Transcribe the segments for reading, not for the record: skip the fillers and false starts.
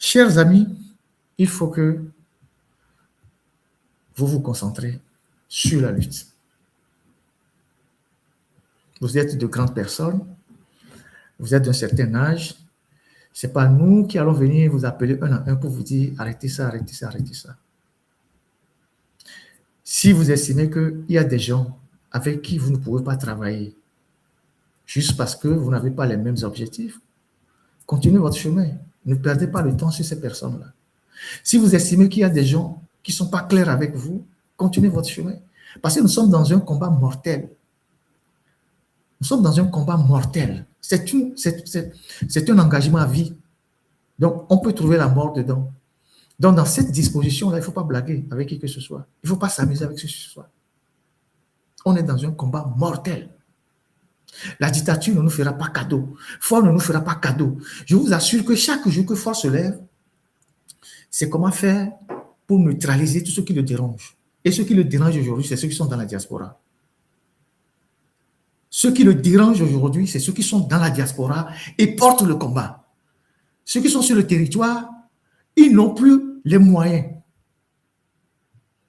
Chers amis, il faut que vous vous concentrez sur la lutte. Vous êtes de grandes personnes, vous êtes d'un certain âge. Ce n'est pas nous qui allons venir vous appeler un à un pour vous dire arrêtez ça, arrêtez ça, arrêtez ça. Si vous estimez qu'il y a des gens avec qui vous ne pouvez pas travailler juste parce que vous n'avez pas les mêmes objectifs, continuez votre chemin. Ne perdez pas le temps sur ces personnes-là. Si vous estimez qu'il y a des gens qui ne sont pas clairs avec vous, continuez votre chemin. Parce que nous sommes dans un combat mortel. Nous sommes dans un combat mortel. C'est un engagement à vie. Donc, on peut trouver la mort dedans. Donc, dans cette disposition-là, il ne faut pas blaguer avec qui que ce soit. Il ne faut pas s'amuser avec qui que ce soit. On est dans un combat mortel. La dictature ne nous fera pas cadeau. Force ne nous fera pas cadeau. Je vous assure que chaque jour que Force se lève, c'est comment faire pour neutraliser tout ce qui le dérange. Et ce qui le dérange aujourd'hui, c'est ceux qui sont dans la diaspora. Ceux qui le dérangent aujourd'hui, c'est ceux qui sont dans la diaspora et portent le combat. Ceux qui sont sur le territoire, ils n'ont plus les moyens.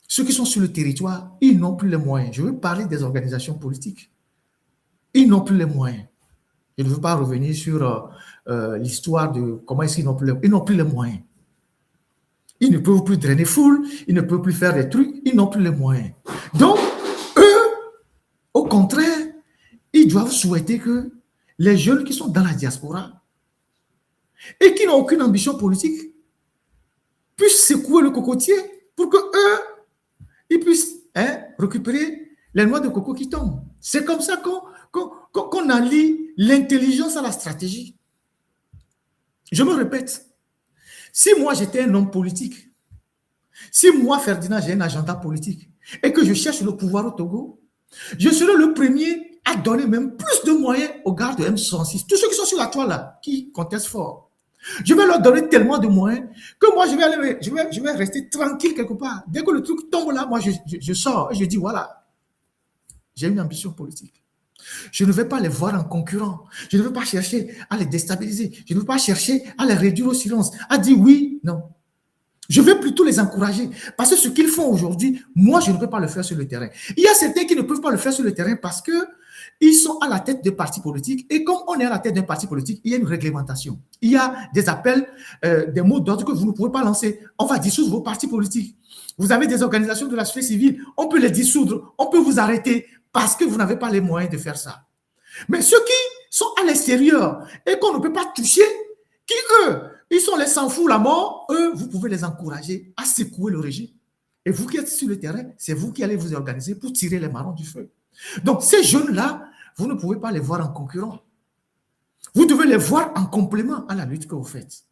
Ceux qui sont sur le territoire, ils n'ont plus les moyens. Je veux parler des organisations politiques. Ils n'ont plus les moyens. Je ne veux pas revenir sur l'histoire de comment est-ce qu'ils n'ont plus les moyens. Ils n'ont plus les moyens. Ils ne peuvent plus drainer foule, ils ne peuvent plus faire des trucs, ils n'ont plus les moyens. Donc, eux, au contraire, ils doivent souhaiter que les jeunes qui sont dans la diaspora et qui n'ont aucune ambition politique puissent secouer le cocotier pour que eux, ils puissent récupérer les noix de coco qui tombent. C'est comme ça qu'on allie l'intelligence à la stratégie. Je me répète, si moi j'étais un homme politique, si moi Ferdinand j'ai un agenda politique et que je cherche le pouvoir au Togo, je serai le premier à donner même plus de moyens aux gardes de M66. Tous ceux qui sont sur la toile là, qui contestent fort. Je vais leur donner tellement de moyens que moi je vais rester tranquille quelque part. Dès que le truc tombe là, moi je sors et je dis voilà, j'ai une ambition politique. Je ne vais pas les voir en concurrent. Je ne veux pas chercher à les déstabiliser. Je ne veux pas chercher à les réduire au silence, à dire oui, non. Je vais plutôt les encourager. Parce que ce qu'ils font aujourd'hui, moi, je ne peux pas le faire sur le terrain. Il y a certains qui ne peuvent pas le faire sur le terrain parce qu'ils sont à la tête de partis politiques. Et comme on est à la tête d'un parti politique, il y a une réglementation. Il y a des appels, des mots d'ordre que vous ne pouvez pas lancer. On va dissoudre vos partis politiques. Vous avez des organisations de la société civile. On peut les dissoudre. On peut vous arrêter parce que vous n'avez pas les moyens de faire ça. Mais ceux qui sont à l'extérieur et qu'on ne peut pas toucher, qui eux, ils sont les sans-fous la mort, eux, vous pouvez les encourager à secouer le régime. Et vous qui êtes sur le terrain, c'est vous qui allez vous organiser pour tirer les marrons du feu. Donc ces jeunes-là, vous ne pouvez pas les voir en concurrent. Vous devez les voir en complément à la lutte que vous faites.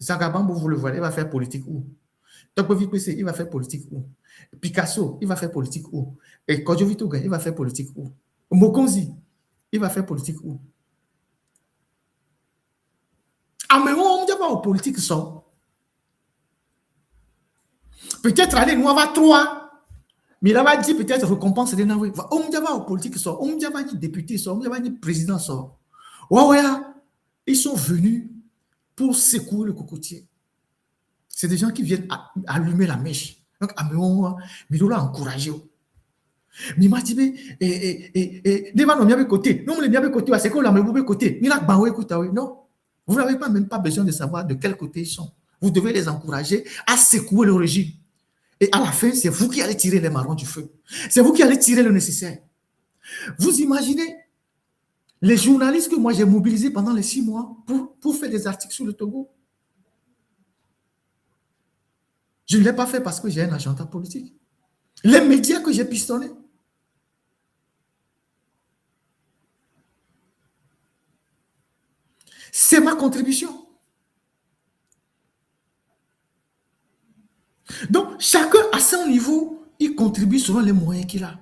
Zagabambo, vous le voyez, il va faire politique où? Tokovi PC, il va faire politique où? Picasso, il va faire politique où? Et Kodjovito Toga, il va faire politique où? Mokonzi, il va faire politique où? Ah, mais on ne va pas aux politiques, ça. Peut-être aller nous avoir trois. Mais il va dire peut-être récompense de Naoué. On ne va pas aux politiques, ça. On ne va pas dire député, ça. On ne va pas dire président, ça. Ouais, ils sont venus pour secouer le cocotier. C'est des gens qui viennent allumer la mèche. Donc, mais nous l'a encouragé. Mais il m'a dit, devant nos miens côté, non, les miens côté, c'est qu'on l'a mis côté. Mais là, non. Vous n'avez pas même pas besoin de savoir de quel côté ils sont. Vous devez les encourager à secouer le régime. Et à la fin, c'est vous qui allez tirer les marrons du feu. C'est vous qui allez tirer le nécessaire. Vous imaginez les journalistes que moi j'ai mobilisés pendant les 6 mois pour faire des articles sur le Togo. Je ne l'ai pas fait parce que j'ai un agenda politique. Les médias que j'ai pistonnés. C'est ma contribution. Donc, chacun à son niveau, il contribue selon les moyens qu'il a.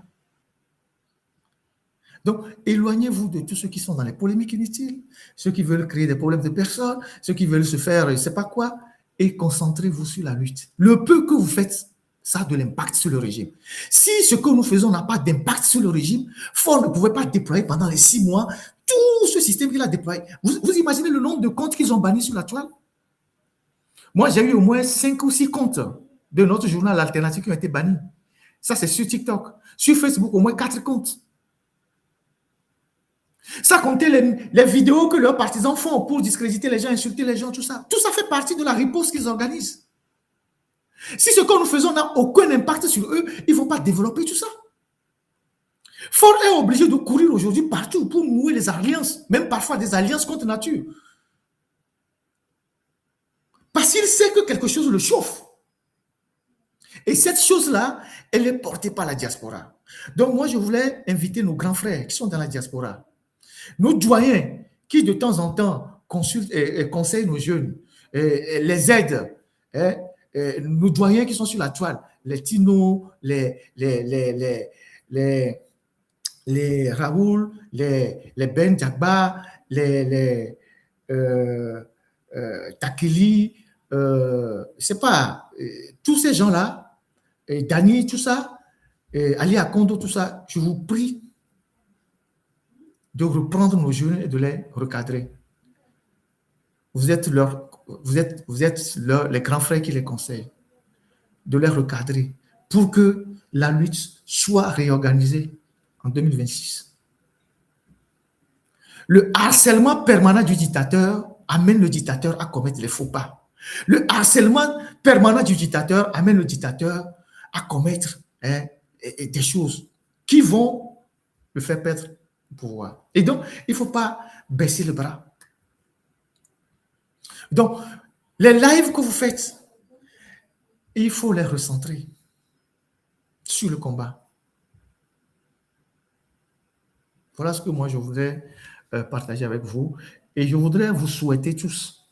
Donc, éloignez-vous de tous ceux qui sont dans les polémiques inutiles, ceux qui veulent créer des problèmes de personnes, ceux qui veulent se faire je ne sais pas quoi, et concentrez-vous sur la lutte. Le peu que vous faites, ça a de l'impact sur le régime. Si ce que nous faisons n'a pas d'impact sur le régime, Ford ne pouvait pas déployer pendant les 6 mois tout ce système qu'il a déployé. Vous imaginez le nombre de comptes qu'ils ont bannis sur la toile? Moi, j'ai eu au moins 5 ou 6 comptes de notre journal alternatif qui ont été bannis. Ça, c'est sur TikTok. Sur Facebook, au moins 4 comptes. Ça comptait les vidéos que leurs partisans font pour discréditer les gens, insulter les gens, tout ça. Tout ça fait partie de la riposte qu'ils organisent. Si ce que nous faisons n'a aucun impact sur eux, ils ne vont pas développer tout ça. Ford est obligé de courir aujourd'hui partout pour nouer les alliances, même parfois des alliances contre nature. Parce qu'il sait que quelque chose le chauffe. Et cette chose-là, elle est portée par la diaspora. Donc moi, je voulais inviter nos grands frères qui sont dans la diaspora, nos doyens qui de temps en temps consultent et conseillent nos jeunes, les aident, nos doyens qui sont sur la toile, les Tino, les Raoul, les Ben Djagba, les Takili, je ne sais pas, tous ces gens-là, Dani, tout ça, Ali Akondo, tout ça, je vous prie de reprendre nos jeunes et de les recadrer. Vous êtes les grands frères qui les conseillent, de les recadrer pour que la lutte soit réorganisée en 2026. Le harcèlement permanent du dictateur amène le dictateur à commettre les faux pas. Le harcèlement permanent du dictateur amène le dictateur à commettre des choses qui vont le faire perdre le pouvoir. Et donc, il ne faut pas baisser le bras. Donc, les lives que vous faites, il faut les recentrer sur le combat. Voilà ce que moi, je voudrais partager avec vous. Et je voudrais vous souhaiter tous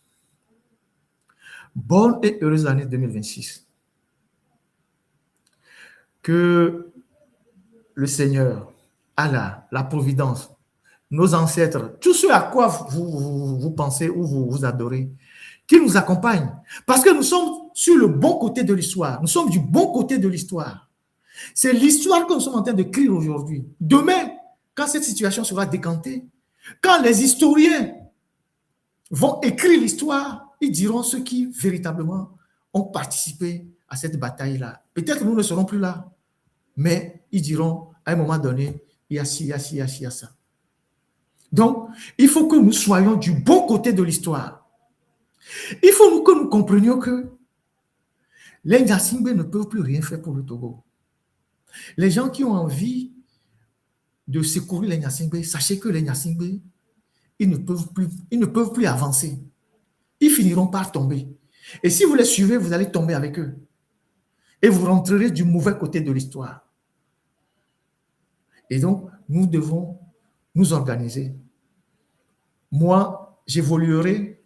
bonne et heureuse année 2026. Que le Seigneur, Allah, la Providence, nos ancêtres, tout ce à quoi vous pensez ou vous adorez, qu'ils nous accompagnent. Parce que nous sommes sur le bon côté de l'histoire. Nous sommes du bon côté de l'histoire. C'est l'histoire que nous sommes en train de d'écrire aujourd'hui. Demain, quand cette situation sera décantée, quand les historiens vont écrire l'histoire, ils diront ceux qui véritablement ont participé à cette bataille-là. Peut-être nous ne serons plus là, mais ils diront à un moment donné, il y a ci, il y a ci, il y a ci, il y a ça. Donc, il faut que nous soyons du bon côté de l'histoire. Il faut que nous comprenions que les Gnassingbé ne peuvent plus rien faire pour le Togo. Les gens qui ont envie de secourir les Gnassingbé, sachez que les Gnassingbé, ils ne peuvent plus avancer. Ils finiront par tomber. Et si vous les suivez, vous allez tomber avec eux. Et vous rentrerez du mauvais côté de l'histoire. Et donc, nous devons nous organiser. Moi, j'évoluerai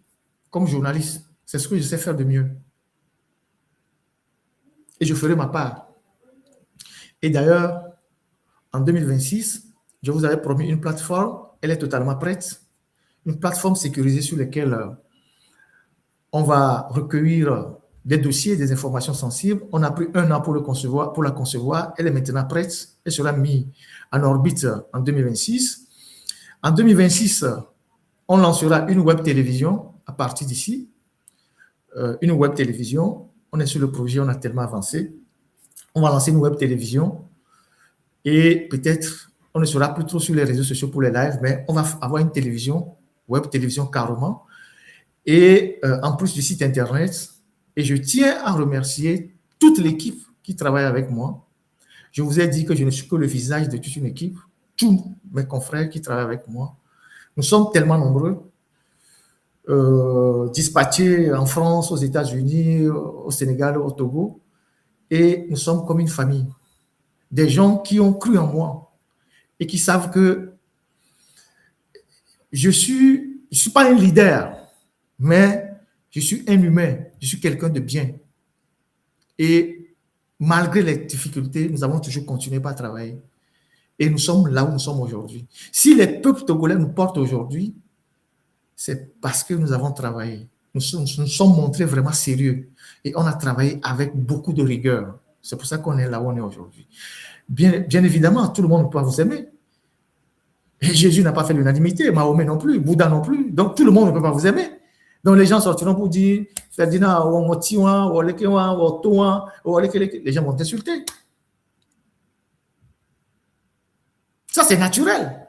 comme journaliste. C'est ce que je sais faire de mieux. Et je ferai ma part. Et d'ailleurs, en 2026, je vous avais promis une plateforme. Elle est totalement prête. Une plateforme sécurisée sur laquelle on va recueillir des dossiers, des informations sensibles. On a pris 1 an pour la concevoir. Elle est maintenant prête. Elle sera mise en orbite en 2026. En 2026, on lancera une web télévision à partir d'ici. Une web télévision. On est sur le projet, on a tellement avancé. On va lancer une web télévision et peut-être on ne sera plus trop sur les réseaux sociaux pour les lives, mais on va avoir une télévision, web télévision carrément, et en plus du site internet. Et je tiens à remercier toute l'équipe qui travaille avec moi. Je vous ai dit que je ne suis que le visage de toute une équipe, tous mes confrères qui travaillent avec moi. Nous sommes tellement nombreux, dispatchés en France, aux États-Unis, au Sénégal, au Togo, et nous sommes comme une famille. Des gens qui ont cru en moi et qui savent que je suis pas un leader, mais je suis un humain, je suis quelqu'un de bien. Et malgré les difficultés, nous avons toujours continué par travailler. Et nous sommes là où nous sommes aujourd'hui. Si les peuples togolais nous portent aujourd'hui, c'est parce que nous avons travaillé. Nous sommes montrés vraiment sérieux. Et on a travaillé avec beaucoup de rigueur. C'est pour ça qu'on est là où on est aujourd'hui. Bien évidemment, tout le monde ne peut pas vous aimer. Et Jésus n'a pas fait l'unanimité, Mahomet non plus, Bouddha non plus. Donc, tout le monde ne peut pas vous aimer. Donc, les gens sortiront pour dire Ferdinand, les gens vont t'insulter. Ça, c'est naturel.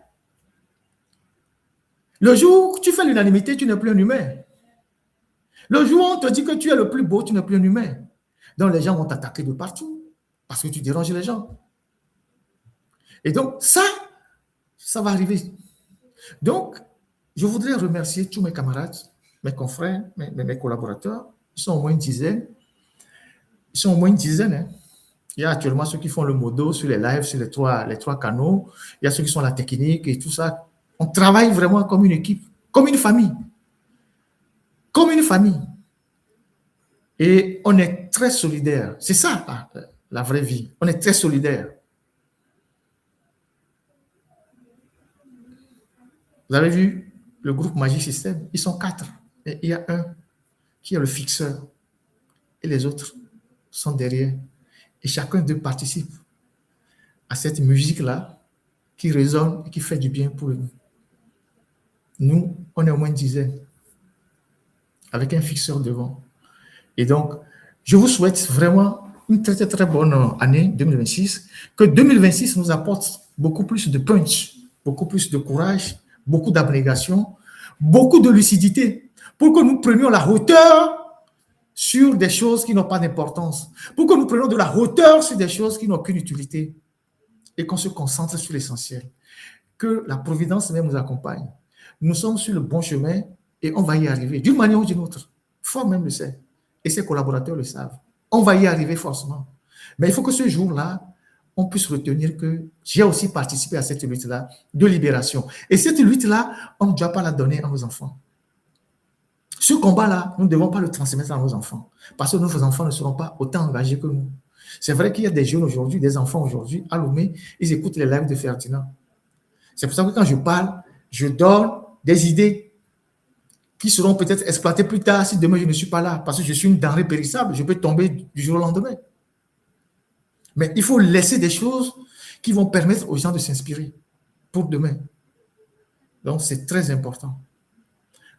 Le jour où tu fais l'unanimité, tu n'es plus un humain. Le jour où on te dit que tu es le plus beau, tu n'es plus un humain. Donc, les gens vont t'attaquer de partout parce que tu déranges les gens. Et donc, ça va arriver. Donc, je voudrais remercier tous mes camarades, mes confrères, mes collaborateurs. Ils sont au moins une dizaine. Hein. Il y a actuellement ceux qui font le modo sur les lives, sur les trois canaux. Il y a ceux qui sont la technique et tout ça. On travaille vraiment comme une équipe, comme une famille. Comme une famille. Et on est très solidaires. C'est ça, la vraie vie. On est très solidaires. Vous avez vu le groupe Magic System? Ils sont 4. Et il y a un qui est le fixeur. Et les autres sont derrière. Et chacun d'eux participe à cette musique-là qui résonne et qui fait du bien pour nous. Nous, on est au moins une dizaine avec un fixeur devant. Et donc, je vous souhaite vraiment une très, très, très bonne année 2026. Que 2026 nous apporte beaucoup plus de punch, beaucoup plus de courage, beaucoup d'abnégation, beaucoup de lucidité pour que nous prenions la hauteur sur des choses qui n'ont pas d'importance, pour que nous prenions de la hauteur sur des choses qui n'ont aucune utilité et qu'on se concentre sur l'essentiel. Que la providence même nous accompagne. Nous sommes sur le bon chemin et on va y arriver d'une manière ou d'une autre. Fort même le sait et ses collaborateurs le savent. On va y arriver forcément. Mais il faut que ce jour-là, on puisse retenir que j'ai aussi participé à cette lutte-là de libération. Et cette lutte-là, on ne doit pas la donner à nos enfants. Ce combat-là, nous ne devons pas le transmettre à nos enfants parce que nos enfants ne seront pas autant engagés que nous. C'est vrai qu'il y a des jeunes aujourd'hui, des enfants aujourd'hui, à Lomé, ils écoutent les lives de Ferdinand. C'est pour ça que quand je parle, je donne des idées qui seront peut-être exploitées plus tard si demain je ne suis pas là parce que je suis une denrée périssable, je peux tomber du jour au lendemain. Mais il faut laisser des choses qui vont permettre aux gens de s'inspirer pour demain. Donc, c'est très important.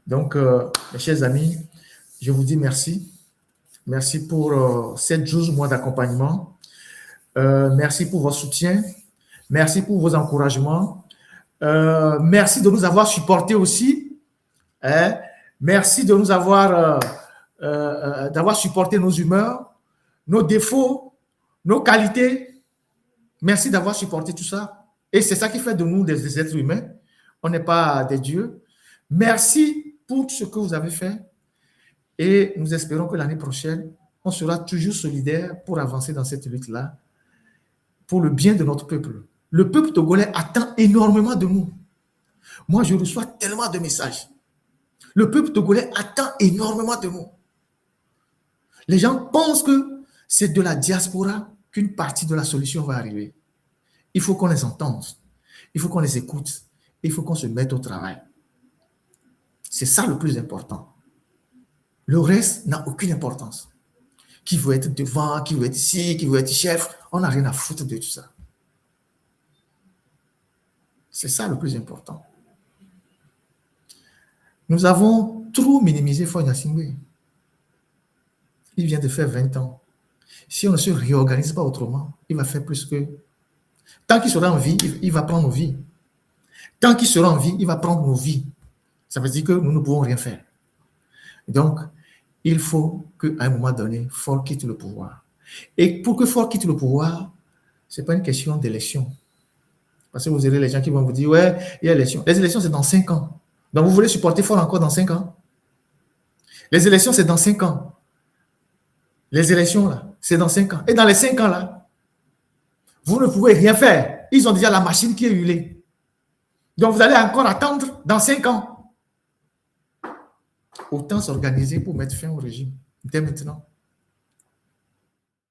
Donc, mes chers amis, je vous dis merci. Merci pour ces 12 mois d'accompagnement. Merci pour votre soutien. Merci pour vos encouragements. Merci de nous avoir supportés aussi. Hein? Merci de nous avoir d'avoir supporté nos humeurs, nos défauts, nos qualités. Merci d'avoir supporté tout ça. Et c'est ça qui fait de nous des êtres humains. On n'est pas des dieux. Merci pour ce que vous avez fait. Et nous espérons que l'année prochaine, on sera toujours solidaires pour avancer dans cette lutte-là, pour le bien de notre peuple. Le peuple togolais attend énormément de nous. Moi, je reçois tellement de messages. Le peuple togolais attend énormément de nous. Les gens pensent que c'est de la diaspora qu'une partie de la solution va arriver. Il faut qu'on les entende. Il faut qu'on les écoute. Il faut qu'on se mette au travail. C'est ça le plus important. Le reste n'a aucune importance. Qui veut être devant, qui veut être ici, qui veut être chef, on n'a rien à foutre de tout ça. C'est ça le plus important. Nous avons trop minimisé Faure Gnassingbé. Il vient de faire 20 ans. Si on ne se réorganise pas autrement, il va faire plus que... Tant qu'il sera en vie, il va prendre nos vies. Tant qu'il sera en vie, il va prendre nos vies. Ça veut dire que nous ne pouvons rien faire. Donc, il faut qu'à un moment donné, Faure quitte le pouvoir. Et pour que Faure quitte le pouvoir, ce n'est pas une question d'élection. Parce que vous aurez les gens qui vont vous dire, ouais, il y a élection. Les élections, c'est dans 5 ans. Donc, vous voulez supporter Faure encore dans 5 ans? Les élections, c'est dans 5 ans. Les élections, là, c'est dans 5 ans. Et dans les 5 ans, là, vous ne pouvez rien faire. Ils ont déjà la machine qui est huilée. Donc, vous allez encore attendre dans 5 ans. Autant s'organiser pour mettre fin au régime dès maintenant.